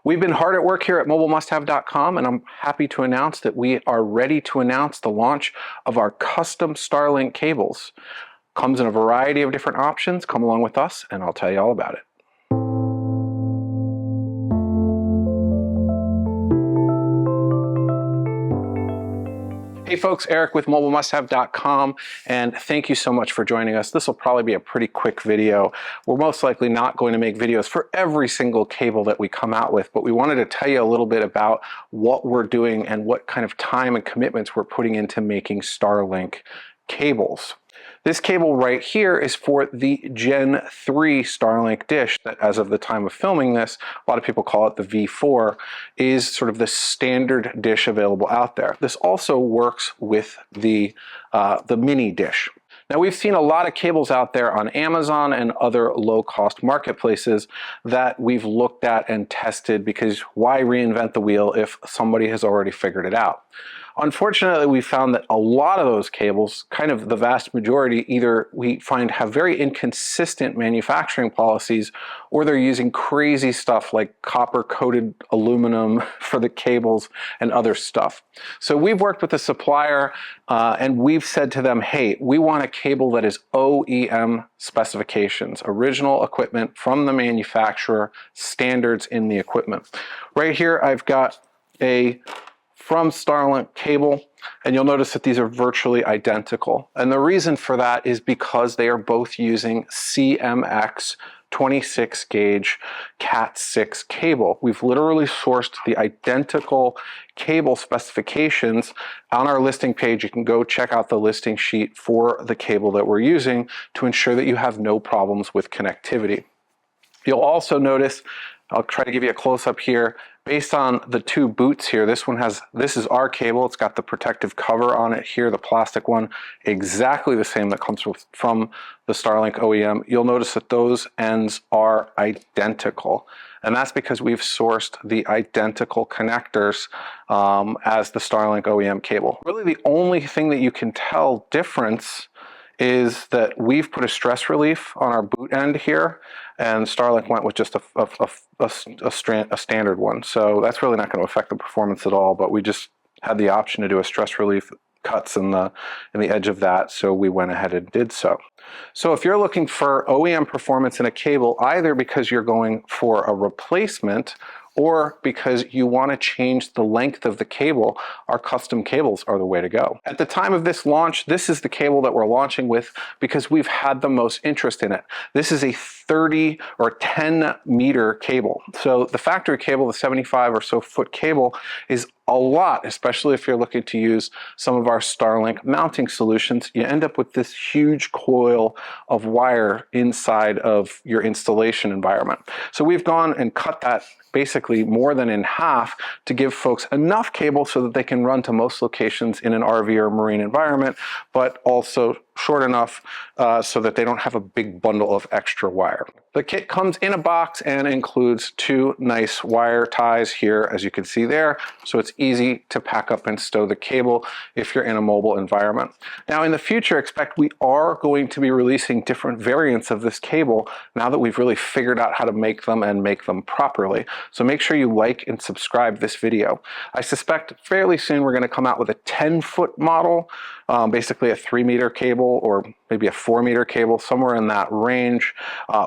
We've been hard at work here at MobileMustHave.com, and I'm happy to announce that we are ready to announce the launch of our custom Starlink cables. Comes in a variety of different options. Come along with us and I'll tell you all about it. Hey folks, Eric with MobileMustHave.com, and thank you so much for joining us. This will probably be a pretty quick video. We're most likely not going to make videos for every single cable that we come out with, but we wanted to tell you a little bit about what we're doing and what kind of time and commitments we're putting into making Starlink cables. This cable right here is for the Gen 3 Starlink dish that, as of the time of filming this, a lot of people call it the V4, is sort of the standard dish available out there. This also works with the mini dish. Now, we've seen a lot of cables out there on Amazon and other low-cost marketplaces that we've looked at and tested, because why reinvent the wheel if somebody has already figured it out? Unfortunately, we found that a lot of those cables, kind of the vast majority, either we find have very inconsistent manufacturing policies, or they're using crazy stuff like copper-coated aluminum for the cables and other stuff. So we've worked with a supplier and we've said to them, hey, we want a cable that is OEM specifications, original equipment from the manufacturer, standards in the equipment. Right here, I've got a from Starlink cable, and you'll notice that these are virtually identical. And the reason for that is because they are both using CMX 26 gauge Cat6 cable. We've literally sourced the identical cable specifications on our listing page. You can go check out the listing sheet for the cable that we're using to ensure that you have no problems with connectivity. You'll also notice, I'll try to give you a close-up here, based on the two boots here, this is our cable. It's got the protective cover on it here, the plastic one, exactly the same that comes from the Starlink OEM. You'll notice that those ends are identical. And that's because we've sourced the identical connectors as the Starlink OEM cable. Really, the only thing that you can tell difference is that we've put a stress relief on our boot end here, and Starlink went with just a standard one. So that's really not going to affect the performance at all, but we just had the option to do a stress relief cuts in the edge of that, so we went ahead and did so. So if you're looking for OEM performance in a cable, either because you're going for a replacement or because you want to change the length of the cable, our custom cables are the way to go. At the time of this launch, this is the cable that we're launching with because we've had the most interest in it. This is a 30 or 10 meter cable. So the factory cable, the 75 or so foot cable, is a lot, especially if you're looking to use some of our Starlink mounting solutions. You end up with this huge coil of wire inside of your installation environment. So we've gone and cut that basically more than in half to give folks enough cable so that they can run to most locations in an RV or marine environment, but also short enough so that they don't have a big bundle of extra wire. The kit comes in a box and includes two nice wire ties here, as you can see there, so it's easy to pack up and stow the cable if you're in a mobile environment. Now in the future, expect we are going to be releasing different variants of this cable now that we've really figured out how to make them and make them properly. So make sure you like and subscribe this video. I suspect fairly soon we're going to come out with a 10-foot model, basically a 3-meter cable or maybe a 4-meter cable, somewhere in that range.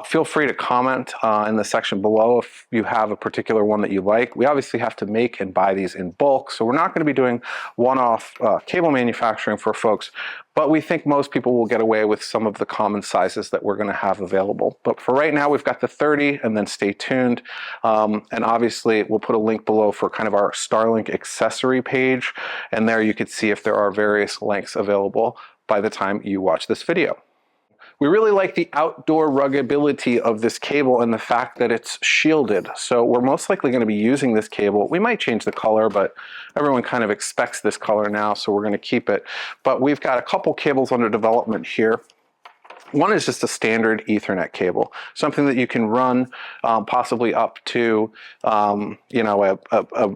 Feel free to comment in the section below if you have a particular one that you like. We obviously have to make and buy these in bulk, so we're not going to be doing one-off cable manufacturing for folks, but we think most people will get away with some of the common sizes that we're going to have available. But for right now, we've got the 30, and then stay tuned. And obviously, we'll put a link below for kind of our Starlink accessory page, and there you can see if there are various lengths available by the time you watch this video. We really like the outdoor ruggability of this cable and the fact that it's shielded. So we're most likely going to be using this cable. We might change the color, but everyone kind of expects this color now, so we're going to keep it. But we've got a couple cables under development here. One is just a standard Ethernet cable, something that you can run possibly up to, you know,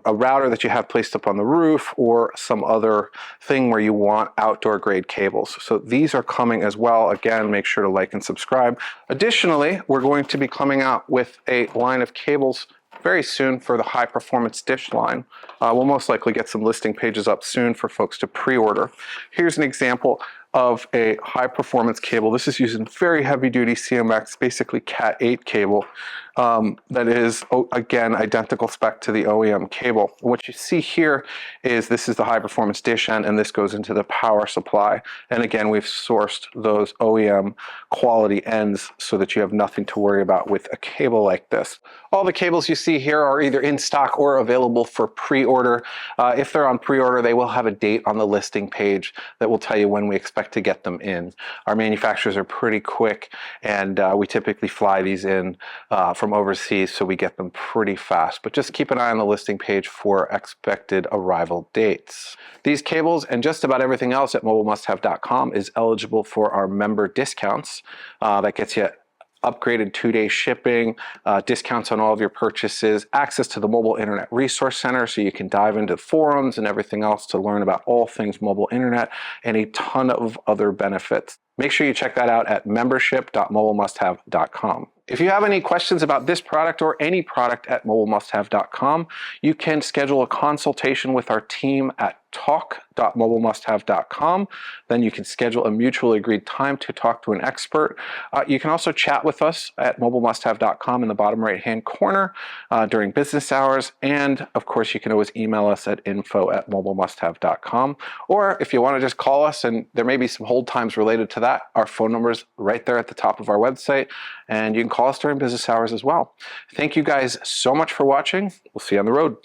a router that you have placed up on the roof or some other thing where you want outdoor grade cables. So these are coming as well. Again, make sure to like and subscribe. Additionally, we're going to be coming out with a line of cables very soon for the high performance dish line. We'll most likely get some listing pages up soon for folks to pre-order. Here's an example of a high performance cable. This is using very heavy duty CMX, basically Cat 8 cable, that is, again, identical spec to the OEM cable. What you see here is this is the high performance dish end, and this goes into the power supply. And again, we've sourced those OEM quality ends so that you have nothing to worry about with a cable like this. All the cables you see here are either in stock or available for pre-order. If they're on pre-order, they will have a date on the listing page that will tell you when we expect to get them in. Our manufacturers are pretty quick, and we typically fly these in from overseas, so we get them pretty fast. But just keep an eye on the listing page for expected arrival dates. These cables and just about everything else at MobileMustHave.com is eligible for our member discounts. That gets you upgraded 2-day shipping, discounts on all of your purchases, access to the Mobile Internet Resource Center so you can dive into forums and everything else to learn about all things mobile internet, and a ton of other benefits. Make sure you check that out at membership.mobilemusthave.com. If you have any questions about this product or any product at MobileMustHave.com, you can schedule a consultation with our team at talk.mobilemusthave.com. Then you can schedule a mutually agreed time to talk to an expert. You can also chat with us at MobileMustHave.com in the bottom right-hand corner during business hours. And of course, you can always email us at info@MobileMustHave.com. Or if you want to just call us, and there may be some hold times related to that, our phone number is right there at the top of our website. And you can call us during business hours as well. Thank you guys so much for watching. We'll see you on the road.